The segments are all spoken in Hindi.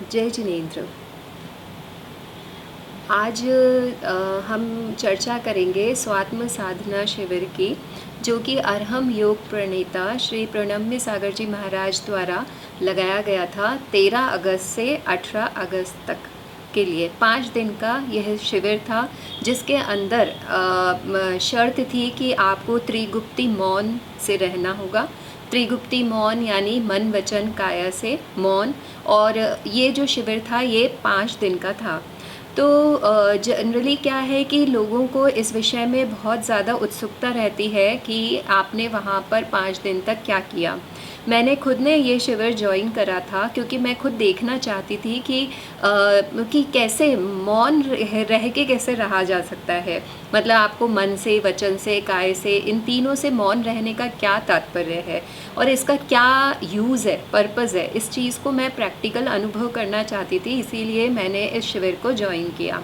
जय जिनेंद्र। आज हम चर्चा करेंगे स्वात्म साधना शिविर की, जो कि अरहम योग प्रणेता श्री प्रणम्य सागर जी महाराज द्वारा लगाया गया था 13 अगस्त से 18 अगस्त तक के लिए 5 दिन का यह शिविर था, जिसके अंदर शर्त थी कि आपको त्रिगुप्ती मौन से रहना होगा। त्रिगुप्ती मौन यानी मन वचन काया से मौन। और ये जो शिविर था ये 5 दिन का था। तो जनरली क्या है कि लोगों को इस विषय में बहुत ज़्यादा उत्सुकता रहती है कि आपने वहाँ पर 5 दिन तक क्या किया। मैंने खुद ने ये शिविर ज्वाइन करा था क्योंकि मैं खुद देखना चाहती थी कि कैसे मौन रह के कैसे रहा जा सकता है। मतलब आपको मन से, वचन से, काय से, इन तीनों से मौन रहने का क्या तात्पर्य है और इसका क्या यूज़ है, पर्पज़ है। इस चीज़ को मैं प्रैक्टिकल अनुभव करना चाहती थी, इसीलिए मैंने इस शिविर को ज्वाइन किया।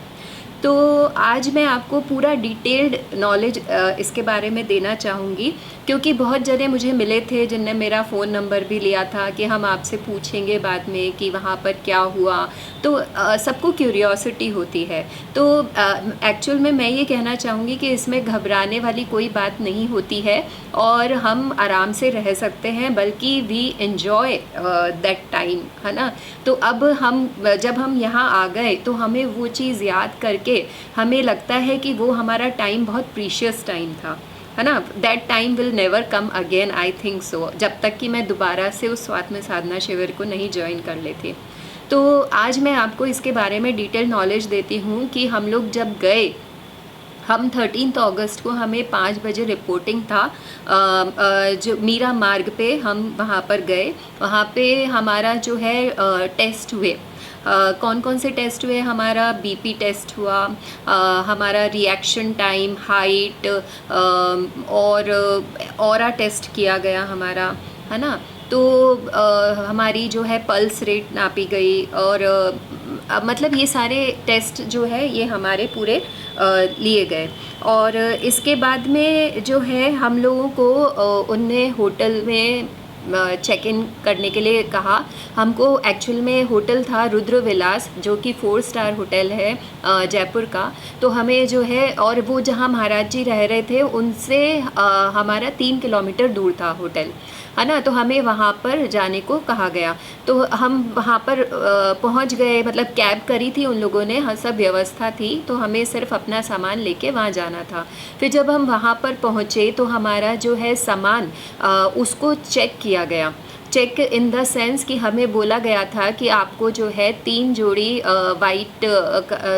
तो आज मैं आपको पूरा डिटेल्ड नॉलेज इसके बारे में देना चाहूँगी, क्योंकि बहुत जने मुझे मिले थे जिनने मेरा फ़ोन नंबर भी लिया था कि हम आपसे पूछेंगे बाद में कि वहाँ पर क्या हुआ। तो सबको क्यूरियोसिटी होती है। तो एक्चुअल में मैं ये कहना चाहूँगी कि इसमें घबराने वाली कोई बात नहीं होती है और हम आराम से रह सकते हैं, बल्कि वी एन्जॉय दैट टाइम, है ना। तो अब जब हम यहाँ आ गए तो हमें वो चीज़ याद करके हमें लगता है कि वो हमारा टाइम बहुत प्रीशियस टाइम था, है ना। That time will never come again, I think so, जब तक कि मैं दोबारा से उस स्वात्म साधना शिविर को नहीं ज्वाइन कर लेती। तो आज मैं आपको इसके बारे में डिटेल नॉलेज देती हूँ कि हम लोग जब गए, हम 13 अगस्त को हमें 5 बजे रिपोर्टिंग था। जो मीरा मार्ग पे हम वहाँ पर गए। वहाँ पे हमारा जो है टेस्ट हुए। कौन कौन से टेस्ट हुए? हमारा बीपी टेस्ट हुआ, हमारा रिएक्शन टाइम, हाइट, और ऑरा टेस्ट किया गया हमारा, है ना। तो हमारी जो है पल्स रेट नापी गई और मतलब ये सारे टेस्ट जो है ये हमारे पूरे लिए गए। और इसके बाद में जो है हम लोगों को उनने होटल में चेक इन करने के लिए कहा। हमको एक्चुअल में होटल था रुद्र विलास, जो कि 4 स्टार होटल है जयपुर का। तो हमें जो है, और वो जहाँ महाराज जी रह रहे थे उनसे हमारा 3 किलोमीटर दूर था होटल, है ना। तो हमें वहाँ पर जाने को कहा गया। तो हम वहाँ पर पहुँच गए, मतलब कैब करी थी उन लोगों ने, हाँ सब व्यवस्था थी। तो हमें सिर्फ अपना सामान लेके वहाँ जाना था। फिर जब हम वहाँ पर पहुँचे तो हमारा जो है सामान उसको चेक किया गया। चेक इन द सेंस कि हमें बोला गया था कि आपको जो है 3 जोड़ी वाइट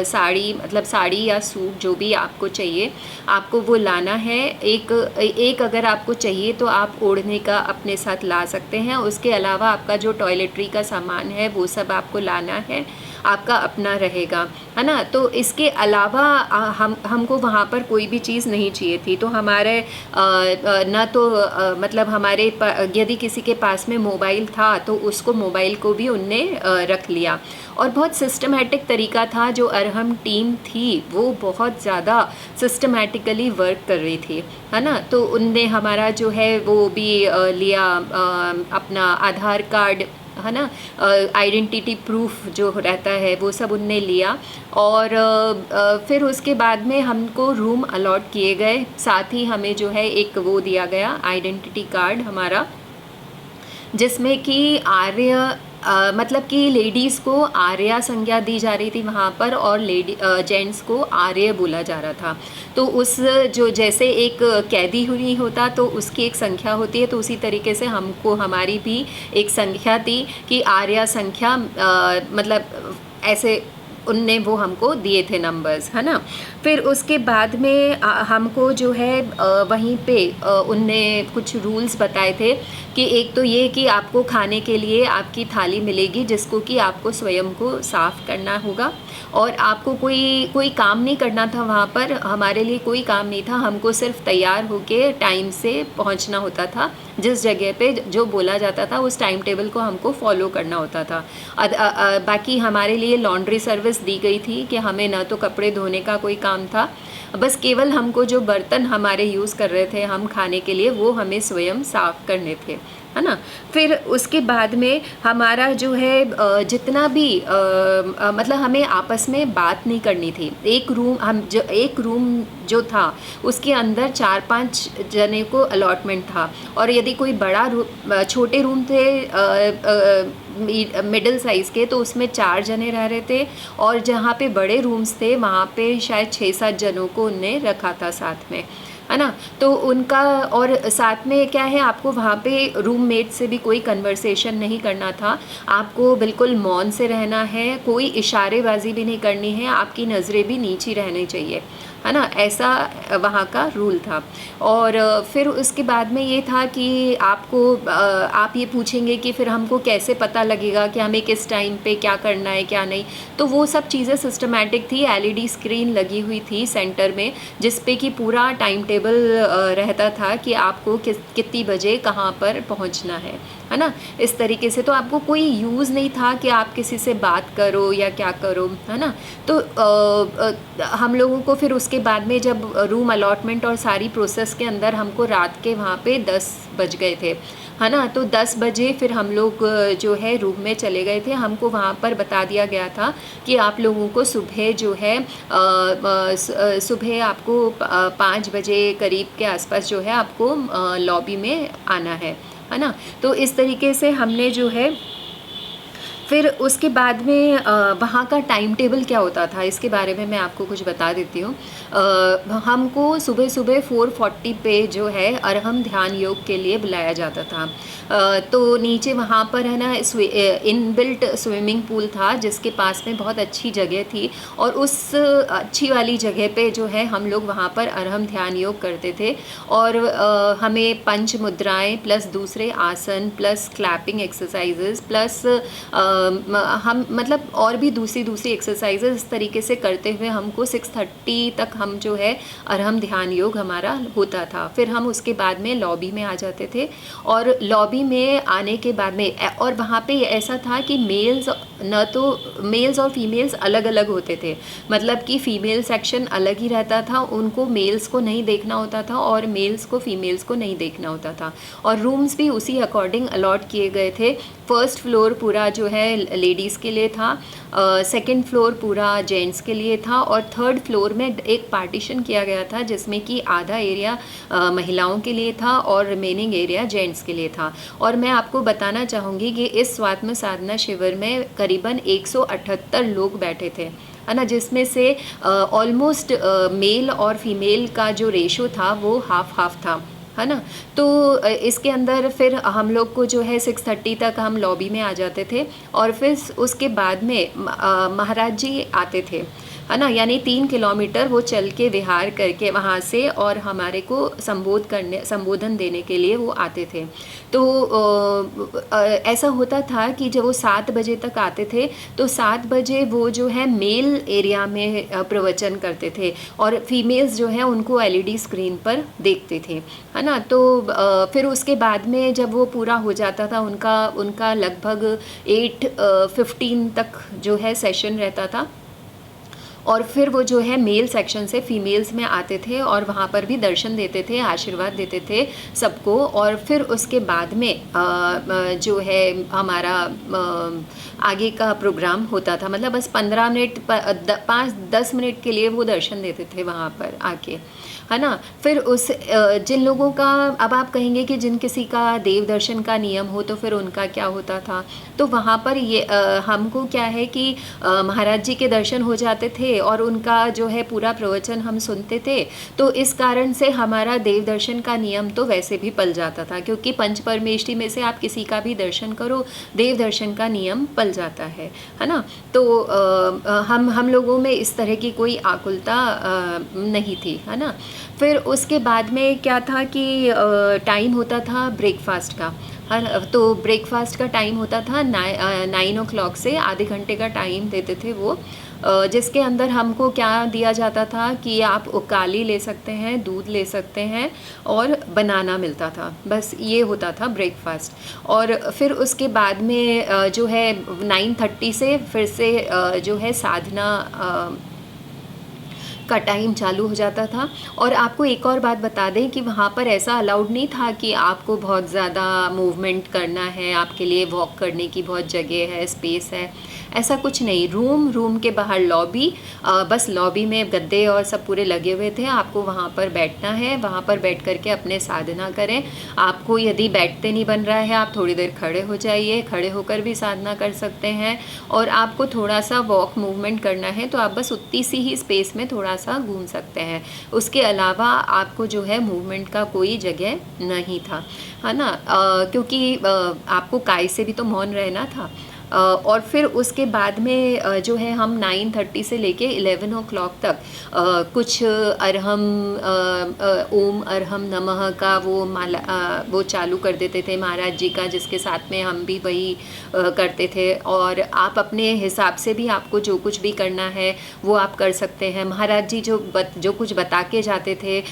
साड़ी, मतलब साड़ी या सूट जो भी आपको चाहिए, आपको वो लाना है। एक अगर आपको चाहिए तो आप ओढ़ने का अपने साथ ला सकते हैं। उसके अलावा आपका जो टॉयलेटरी का सामान है वो सब आपको लाना है, आपका अपना रहेगा, है ना। तो इसके अलावा हमको वहाँ पर कोई भी चीज़ नहीं चाहिए थी। तो हमारे ना तो मतलब हमारे यदि किसी के पास में मोबाइल था तो उसको, मोबाइल को भी उनने रख लिया। और बहुत सिस्टमेटिक तरीका था। जो अरहम टीम थी वो बहुत ज़्यादा सिस्टमेटिकली वर्क कर रही थी, है ना। तो उनने हमारा जो है वो भी लिया, अपना आधार कार्ड, है ना, आइडेंटिटी प्रूफ जो रहता है वो सब उनने लिया। और फिर उसके बाद में हमको रूम अलॉट किए गए। साथ ही हमें जो है एक वो दिया गया आइडेंटिटी कार्ड हमारा, जिसमें कि आर्य मतलब कि लेडीज़ को आर्या संज्ञा दी जा रही थी वहाँ पर, और जेंट्स को आर्य बोला जा रहा था। तो उस जो जैसे एक कैदी हुई होता तो उसकी एक संख्या होती है, तो उसी तरीके से हमको, हमारी भी एक संख्या थी कि आर्या संख्या, मतलब ऐसे उनने वो हमको दिए थे नंबर्स, है ना। फिर उसके बाद में हमको जो है वहीं पे उनने कुछ रूल्स बताए थे कि एक तो ये कि आपको खाने के लिए आपकी थाली मिलेगी, जिसको कि आपको स्वयं को साफ़ करना होगा। और आपको कोई काम नहीं करना था वहाँ पर। हमारे लिए कोई काम नहीं था, हमको सिर्फ तैयार होके टाइम से पहुँचना होता था। जिस जगह पे जो बोला जाता था उस टाइम टेबल को हमको फॉलो करना होता था। बाकी हमारे लिए लॉन्ड्री सर्विस दी गई थी कि हमें ना तो कपड़े धोने का कोई काम था, बस केवल हमको जो बर्तन हमारे यूज़ कर रहे थे हम खाने के लिए, वो हमें स्वयं साफ़ करने थे, है ना। फिर उसके बाद में हमारा जो है जितना भी मतलब हमें आपस में बात नहीं करनी थी। एक रूम जो था उसके अंदर 4-5 जने को अलॉटमेंट था, और यदि कोई छोटे रूम थे मिडिल साइज़ के, तो उसमें 4 जने रह रहे थे, और जहाँ पे बड़े रूम्स थे वहाँ पे शायद 6-7 जनों को उनने रखा था साथ में, है ना। तो उनका, और साथ में क्या है, आपको वहाँ पे रूममेट से भी कोई कन्वर्सेशन नहीं करना था, आपको बिल्कुल मौन से रहना है, कोई इशारेबाजी भी नहीं करनी है, आपकी नज़रें भी नीची रहनी चाहिए, है ना। ऐसा वहाँ का रूल था। और फिर उसके बाद में ये था कि आप ये पूछेंगे कि फिर हमको कैसे पता लगेगा कि हमें किस टाइम पे क्या करना है क्या नहीं, तो वो सब चीज़ें सिस्टमैटिक थी। एलईडी स्क्रीन लगी हुई थी सेंटर में, जिस पे कि पूरा टाइम टेबल रहता था कि आपको कितनी बजे कहाँ पर पहुँचना है ना। इस तरीके से तो आपको कोई यूज़ नहीं था कि आप किसी से बात करो या क्या करो, है ना। तो हम लोगों को फिर उसके बाद में जब रूम अलॉटमेंट और सारी प्रोसेस के अंदर हमको रात के वहाँ पे 10 बज गए थे, है ना। तो 10 बजे फिर हम लोग जो है रूम में चले गए थे। हमको वहाँ पर बता दिया गया था कि आप लोगों को सुबह जो है सुबह आपको 5 बजे करीब के आसपास जो है आपको लॉबी में आना है ना। तो इस तरीके से हमने जो है, फिर उसके बाद में वहाँ का टाइम टेबल क्या होता था इसके बारे में मैं आपको कुछ बता देती हूँ। हमको सुबह सुबह 4:40 पे जो है अरहम ध्यान योग के लिए बुलाया जाता था। तो नीचे वहाँ पर है ना इनबिल्ट स्विमिंग पूल था, जिसके पास में बहुत अच्छी जगह थी, और उस अच्छी वाली जगह पे जो है हम लोग वहाँ पर अरहम ध्यान योग करते थे। और हमें पंच मुद्राएं प्लस दूसरे आसन प्लस क्लैपिंग एक्सरसाइजेस प्लस हम मतलब और भी दूसरी एक्सरसाइजेज इस तरीके से करते हुए हमको 6:30 तक हम जो है अरहम ध्यान योग हमारा होता था। फिर हम उसके बाद में लॉबी में आ जाते थे, और लॉबी में आने के बाद में, और वहाँ पे ऐसा था कि मेल्स और फीमेल्स अलग अलग होते थे। मतलब कि फ़ीमेल सेक्शन अलग ही रहता था, उनको मेल्स को नहीं देखना होता था और मेल्स को फीमेल्स को नहीं देखना होता था। और रूम्स भी उसी अकॉर्डिंग अलॉट किए गए थे। फर्स्ट फ्लोर पूरा जो है लेडीज़ के लिए था, सेकंड फ्लोर पूरा जेंट्स के लिए था, और थर्ड फ्लोर में एक पार्टीशन किया गया था जिसमें कि आधा एरिया महिलाओं के लिए था और रिमेनिंग एरिया जेंट्स के लिए था। और मैं आपको बताना चाहूँगी कि इस स्वात्म साधना शिविर में करीबन 178 लोग बैठे थे, है ना, जिसमें से ऑलमोस्ट मेल और फीमेल का जो रेशो था वो हाफ था, है ना। तो इसके अंदर फिर हम लोग को जो है 6:30 तक हम लॉबी में आ जाते थे, और फिर उसके बाद में महाराज जी आते थे, है ना। यानी 3 किलोमीटर वो चल के विहार करके वहाँ से और हमारे को संबोधन देने के लिए वो आते थे। तो ऐसा होता था कि जब वो 7 बजे तक आते थे तो 7 बजे वो जो है मेल एरिया में प्रवचन करते थे, और फीमेल्स जो है उनको एलईडी स्क्रीन पर देखते थे, है ना। तो फिर उसके बाद में जब वो पूरा हो जाता था उनका लगभग 8:15 तक जो है सेशन रहता था, और फिर वो जो है मेल सेक्शन से फीमेल्स में आते थे और वहाँ पर भी दर्शन देते थे, आशीर्वाद देते थे सबको। और फिर उसके बाद में जो है हमारा आगे का प्रोग्राम होता था। मतलब बस 15 मिनट 5-10 मिनट के लिए वो दर्शन देते थे वहाँ पर आके, है ना। फिर जिन लोगों का, अब आप कहेंगे कि जिन किसी का देव दर्शन का नियम हो तो फिर उनका क्या होता था, तो वहाँ पर ये हमको क्या है कि महाराज जी के दर्शन हो जाते थे और उनका जो है पूरा प्रवचन हम सुनते थे। तो इस कारण से हमारा देव दर्शन का नियम तो वैसे भी पल जाता था, क्योंकि पंच परमेष्टि में से आप किसी का भी दर्शन करो, देव दर्शन का नियम पल जाता है ना। तो हम लोगों में इस तरह की कोई आकुलता नहीं थी, है ना। फिर उसके बाद में क्या था कि टाइम होता था ब्रेकफास्ट का, तो ब्रेकफास्ट का टाइम होता था 9 o'clock से आधे घंटे का टाइम देते थे वो, जिसके अंदर हमको क्या दिया जाता था कि आप उकाली ले सकते हैं, दूध ले सकते हैं और बनाना मिलता था, बस ये होता था ब्रेकफास्ट। और फिर उसके बाद में जो है 9:30 से फिर से जो है साधना का टाइम चालू हो जाता था। और आपको एक और बात बता दें कि वहाँ पर ऐसा अलाउड नहीं था कि आपको बहुत ज़्यादा मूवमेंट करना है, आपके लिए वॉक करने की बहुत जगह है, स्पेस है, ऐसा कुछ नहीं। रूम के बाहर लॉबी, बस लॉबी में गद्दे और सब पूरे लगे हुए थे, आपको वहाँ पर बैठना है, वहाँ पर बैठ करके अपने साधना करें। आपको यदि बैठते नहीं बन रहा है, आप थोड़ी देर खड़े हो जाइए, खड़े होकर भी साधना कर सकते हैं। और आपको थोड़ा सा वॉक मूवमेंट करना है तो आप बस उतनी सी ही स्पेस में थोड़ा सा घूम सकते हैं, उसके अलावा आपको जो है मूवमेंट का कोई जगह नहीं था, है ना। क्योंकि आपको काय से भी तो मौन रहना था। और फिर उसके बाद में जो है हम 9:30 से लेके 11 o'clock तक कुछ अरहम ओम अरहम नमः का वो माला वो चालू कर देते थे महाराज जी का, जिसके साथ में हम भी वही करते थे। और आप अपने हिसाब से भी आपको जो कुछ भी करना है वो आप कर सकते हैं। महाराज जी जो कुछ बता के जाते थे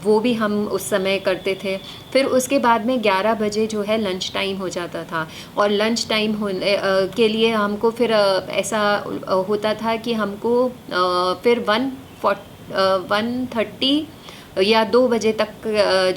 वो भी हम उस समय करते थे। फिर उसके बाद में 11 बजे जो है लंच टाइम हो जाता था, और लंच टाइम होने के लिए हमको फिर ऐसा होता था कि हमको फिर 1:30 या 2 बजे तक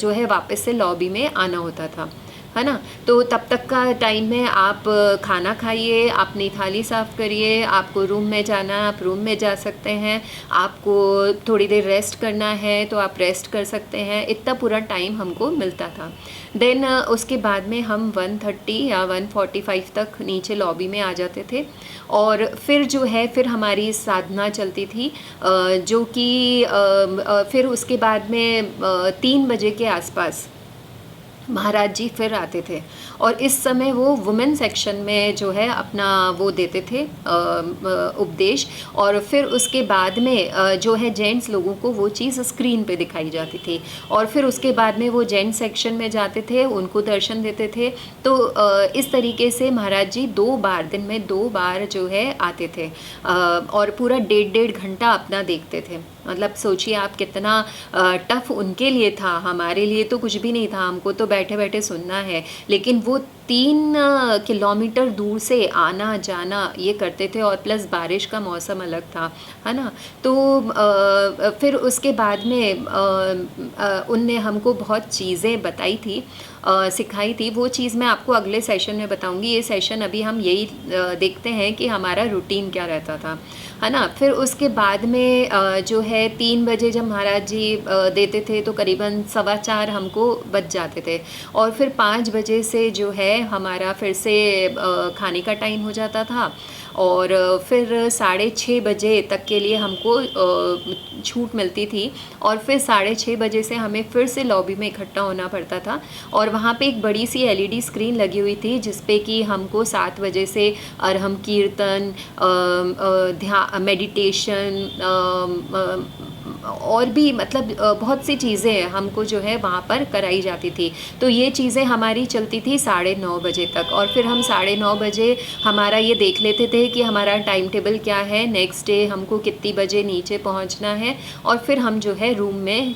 जो है वापस से लॉबी में आना होता था, है ना। तो तब तक का टाइम में आप खाना खाइए, अपनी थाली साफ़ करिए, आपको रूम में जाना है आप रूम में जा सकते हैं, आपको थोड़ी देर रेस्ट करना है तो आप रेस्ट कर सकते हैं। इतना पूरा टाइम हमको मिलता था। देन उसके बाद में हम 1:30 या 1:45 तक नीचे लॉबी में आ जाते थे, और फिर जो है फिर हमारी साधना चलती थी, जो कि फिर उसके बाद में 3 बजे के आसपास महाराज जी फिर आते थे, और इस समय वो वुमेन सेक्शन में जो है अपना वो देते थे उपदेश। और फिर उसके बाद में जो है जेंट्स लोगों को वो चीज़ स्क्रीन पे दिखाई जाती थी, और फिर उसके बाद में वो जेंट्स सेक्शन में जाते थे, उनको दर्शन देते थे। तो इस तरीके से महाराज जी 2 बार, दिन में 2 बार जो है आते थे, और पूरा 1.5 घंटा अपना देखते थे। मतलब सोचिए आप कितना टफ उनके लिए था, हमारे लिए तो कुछ भी नहीं था, हमको तो बैठे बैठे सुनना है। लेकिन वो 3 किलोमीटर दूर से आना जाना ये करते थे, और प्लस बारिश का मौसम अलग था, है ना। तो फिर उसके बाद में उनने हमको बहुत चीज़ें बताई थी, सिखाई थी। वो चीज़ मैं आपको अगले सेशन में बताऊंगी। ये सेशन अभी हम यही देखते हैं कि हमारा रूटीन क्या रहता था, है ना। फिर उसके बाद में जो है 3 बजे जब महाराज जी देते थे तो करीबन 4:15 हमको बज जाते थे, और फिर 5 बजे से जो है हमारा फिर से खाने का टाइम हो जाता था, और फिर 6:30 बजे तक के लिए हमको छूट मिलती थी, और फिर 6:30 बजे से हमें फिर से लॉबी में इकट्ठा होना पड़ता था। और वहाँ पे एक बड़ी सी LED स्क्रीन लगी हुई थी, जिसपे कि हमको 7 बजे से अरहम कीर्तन, ध्यान, मेडिटेशन, और भी मतलब बहुत सी चीज़ें हमको जो है वहाँ पर कराई जाती थी। तो ये चीज़ें हमारी चलती थी 9:30 बजे तक, और फिर हम 9:30 बजे हमारा ये देख लेते थे कि हमारा टाइम टेबल क्या है, नेक्स्ट डे हमको कितनी बजे नीचे पहुँचना है, और फिर हम जो है रूम में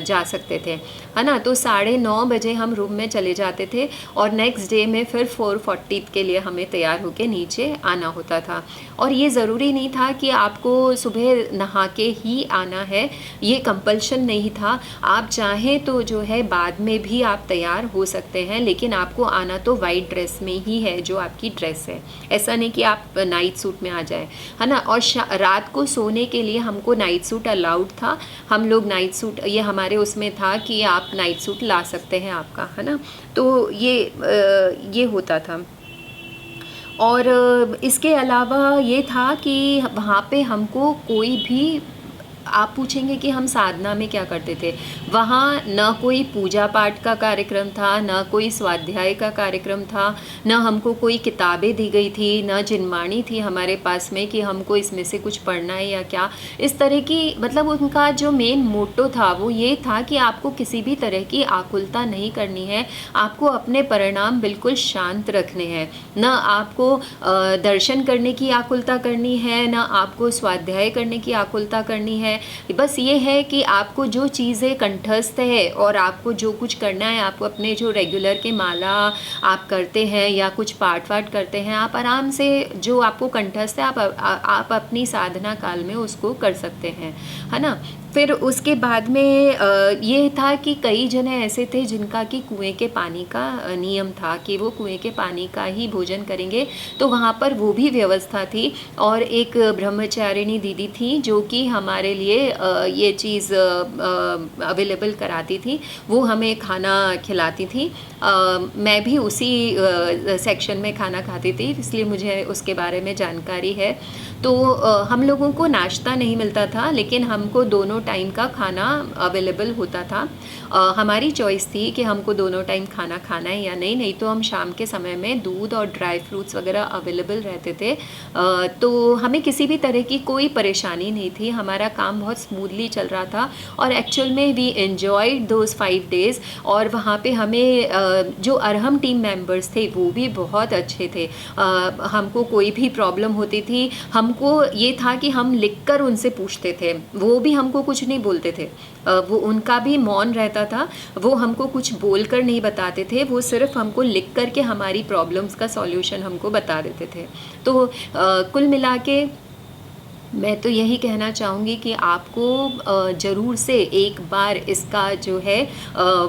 जा सकते थे, है ना। तो 9:30 बजे हम रूम में चले जाते थे, और नेक्स्ट डे में फिर 4:40 के लिए हमें तैयार होकर नीचे आना होता था। और ये ज़रूरी नहीं था कि आपको सुबह नहा के ही आना है, ये कंपल्शन नहीं था। आप चाहें तो जो है बाद में भी आप तैयार हो सकते हैं, लेकिन आपको आना तो वाइट ड्रेस में ही है, जो आपकी ड्रेस है। ऐसा नहीं कि आप नाइट सूट में आ जाए, है ना। और रात को सोने के लिए हमको नाइट सूट अलाउड था, हम लोग नाइट सूट, ये हमारे उसमें था कि आप नाइट सूट ला सकते हैं आपका, है ना। तो ये होता था। और इसके अलावा ये था कि वहाँ पे हमको कोई भी, आप पूछेंगे कि हम साधना में क्या करते थे, वहाँ न कोई पूजा पाठ का कार्यक्रम था, न कोई स्वाध्याय का कार्यक्रम था, न हमको कोई किताबें दी गई थी, न जिनवाणी थी हमारे पास में कि हमको इसमें से कुछ पढ़ना है या क्या, इस तरह की। मतलब उनका जो मेन मोटो था वो ये था कि आपको किसी भी तरह की आकुलता नहीं करनी है, आपको अपने परिणाम बिल्कुल शांत रखने हैं, न आपको दर्शन करने की आकुलता करनी है, न आपको स्वाध्याय करने की आकुलता करनी है, हैं। बस ये है कि आपको जो चीज़ें कंठस्थ है और आपको जो कुछ करना है, आपको अपने जो रेगुलर के माला आप करते हैं या कुछ पाठ वाठ करते हैं, आप आराम से जो आपको कंठस्थ है आप अपनी साधना काल में उसको कर सकते हैं, है ना। फिर उसके बाद में ये था कि कई जने ऐसे थे जिनका कि कुएं के पानी का नियम था कि वो कुएं के पानी का ही भोजन करेंगे, तो वहाँ पर वो भी व्यवस्था थी। और एक ब्रह्मचारिणी दीदी थी जो कि हमारे लिए ये चीज़ अवेलेबल कराती थी, वो हमें खाना खिलाती थी। मैं भी उसी सेक्शन में खाना खाती थी, इसलिए मुझे उसके बारे में जानकारी है। तो हम लोगों को नाश्ता नहीं मिलता था, लेकिन हमको दोनों टाइम का खाना अवेलेबल होता था। हमारी चॉइस थी कि हमको दोनों टाइम खाना खाना है या नहीं, नहीं तो हम शाम के समय में दूध और ड्राई फ्रूट्स वगैरह अवेलेबल रहते थे। तो हमें किसी भी तरह की कोई परेशानी नहीं थी, हमारा काम बहुत स्मूथली चल रहा था। और एक्चुअल में वी एन्जॉयड दोज 5 डेज़। और वहाँ पे हमें जो अरहम टीम मेंबर्स थे वो भी बहुत अच्छे थे। हमको कोई भी प्रॉब्लम होती थी, हमको ये था कि हम लिखकर उनसे पूछते थे, वो भी हमको कुछ नहीं बोलते थे। वो उनका भी मौन रहता था, वो हमको कुछ बोलकर नहीं बताते थे, वो सिर्फ हमको लिख कर के हमारी प्रॉब्लम्स का सॉल्यूशन हमको बता देते थे। तो कुल मिला के मैं तो यही कहना चाहूँगी कि आपको ज़रूर से एक बार इसका जो है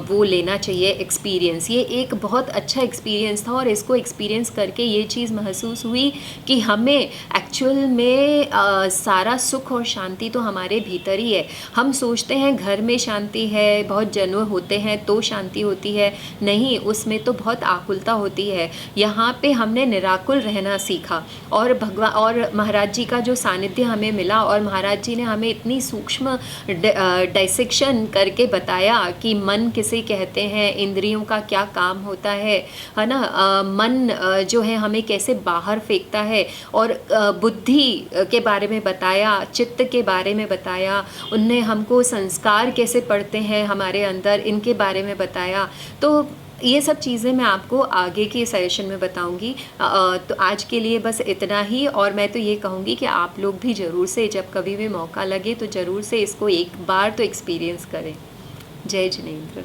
वो लेना चाहिए एक्सपीरियंस। ये एक बहुत अच्छा एक्सपीरियंस था और इसको एक्सपीरियंस करके ये चीज़ महसूस हुई कि हमें एक्चुअल में सारा सुख और शांति तो हमारे भीतर ही है। हम सोचते हैं घर में शांति है, बहुत जनों होते हैं तो शांति होती है, नहीं, उसमें तो बहुत आकुलता होती है। यहाँ पे हमने निराकुल रहना सीखा और भगवान और महाराज जी का जो सानिध्य हमें मिला, और महाराज जी ने हमें इतनी सूक्ष्म डाइसेक्शन करके बताया कि मन किसे कहते हैं, इंद्रियों का क्या काम होता है ना। मन जो है हमें कैसे बाहर फेंकता है, और बुद्धि के बारे में बताया, चित्त के बारे में बताया, उनने हमको संस्कार कैसे पड़ते हैं हमारे अंदर, इनके बारे में बताया। तो ये सब चीज़ें मैं आपको आगे के सेशन में बताऊंगी। तो आज के लिए बस इतना ही। और मैं तो ये कहूँगी कि आप लोग भी ज़रूर से जब कभी भी मौका लगे तो ज़रूर से इसको एक बार तो एक्सपीरियंस करें। जय जिनेंद्र।